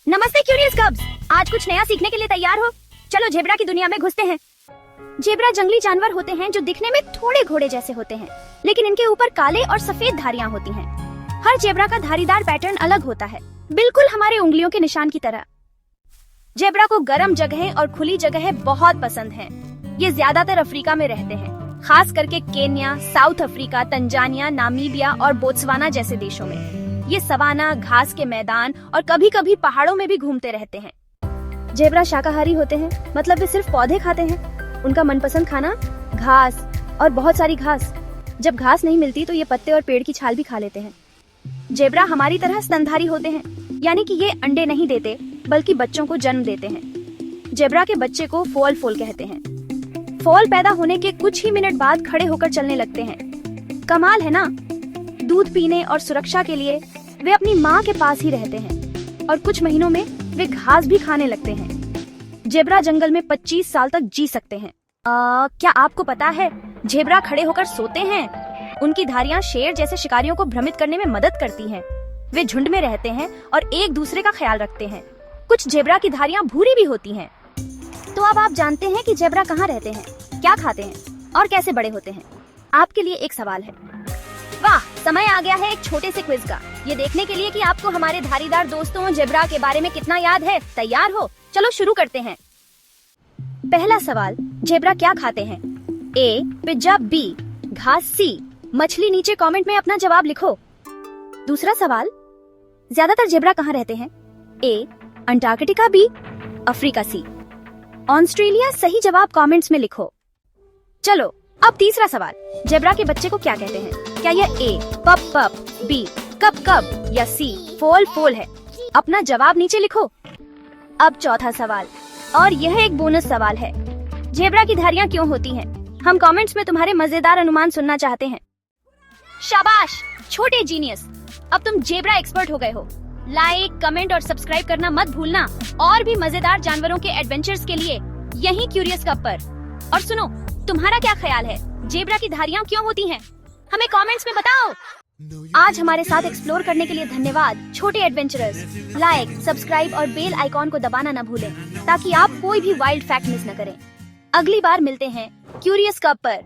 नमस्ते क्यूरियस कब्स, आज कुछ नया सीखने के लिए तैयार हो? चलो जेब्रा की दुनिया में घुसते हैं। जेब्रा जंगली जानवर होते हैं जो दिखने में थोड़े घोड़े जैसे होते हैं, लेकिन इनके ऊपर काले और सफेद धारियां होती हैं। हर जेब्रा का धारीदार पैटर्न अलग होता है, बिल्कुल हमारे उंगलियों के निशान की तरह। जेब्रा को गर्म जगहें और खुली जगहें बहुत पसंद हैं। ये ज्यादातर अफ्रीका में रहते हैं, खास करके Kenya, south Africa, Tanzania, Namibia और बोत्सवाना जैसे देशों में। ये सवाना, घास के मैदान और कभी कभी पहाड़ों में भी घूमते रहते हैं। जेब्रा शाकाहारी होते हैं, मतलब वे सिर्फ पौधे खाते हैं। उनका मनपसंद खाना घास और बहुत सारी घास। जब घास नहीं मिलती तो ये पत्ते और पेड़ की छाल भी खा लेते हैं। जेब्रा हमारी तरह स्तनधारी होते हैं, यानी कि ये अंडे नहीं देते बल्कि बच्चों को जन्म देते हैं। जेब्रा के बच्चे को फोल कहते हैं। फोल पैदा होने के कुछ ही मिनट बाद खड़े होकर चलने लगते हैं। कमाल है ना? दूध पीने और सुरक्षा के लिए वे अपनी माँ के पास ही रहते हैं और कुछ महीनों में वे घास भी खाने लगते हैं। जेब्रा जंगल में 25 साल तक जी सकते हैं। क्या आपको पता है जेब्रा खड़े होकर सोते हैं? उनकी धारियां शेर जैसे शिकारियों को भ्रमित करने में मदद करती हैं। वे झुंड में रहते हैं और एक दूसरे का ख्याल रखते हैं। कुछ जेब्रा की धारियां भूरी भी होती हैं। तो अब आप जानते हैं कि जेब्रा कहाँ रहते हैं, क्या खाते हैं और कैसे बड़े होते हैं। आपके लिए एक सवाल है। वाह, समय आ गया है एक छोटे से क्विज का, ये देखने के लिए कि आपको हमारे धारीदार दोस्तों जेब्रा के बारे में कितना याद है। तैयार हो? चलो शुरू करते हैं। पहला सवाल, जेब्रा क्या खाते हैं? ए पिज्जा, बी घास, सी मछली। नीचे कमेंट में अपना जवाब लिखो। दूसरा सवाल, ज्यादातर जेब्रा कहाँ रहते हैं? ए अंटार्कटिका, बी अफ्रीका, सी ऑस्ट्रेलिया। सही जवाब कमेंट्स में लिखो। चलो अब तीसरा सवाल, जेब्रा के बच्चे को क्या कहते हैं? क्या यह ए पप, बी कब या सी फोल है? अपना जवाब नीचे लिखो। अब चौथा सवाल, और यह एक बोनस सवाल है, जेब्रा की धारियां क्यों होती हैं? हम कमेंट्स में तुम्हारे मजेदार अनुमान सुनना चाहते हैं। शाबाश छोटे जीनियस, अब तुम जेब्रा एक्सपर्ट हो गए हो। लाइक, कमेंट और सब्सक्राइब करना मत भूलना और भी मजेदार जानवरों के एडवेंचर्स के लिए यहीं क्यूरियस कप पर। और सुनो, तुम्हारा क्या ख्याल है, जेब्रा की धारियां क्यों होती हैं? हमें कमेंट्स में बताओ। आज हमारे साथ एक्सप्लोर करने के लिए धन्यवाद छोटे एडवेंचरर्स। लाइक, सब्सक्राइब और बेल आइकॉन को दबाना न भूलें ताकि आप कोई भी वाइल्ड फैक्ट मिस न करें। अगली बार मिलते हैं क्यूरियस कप पर।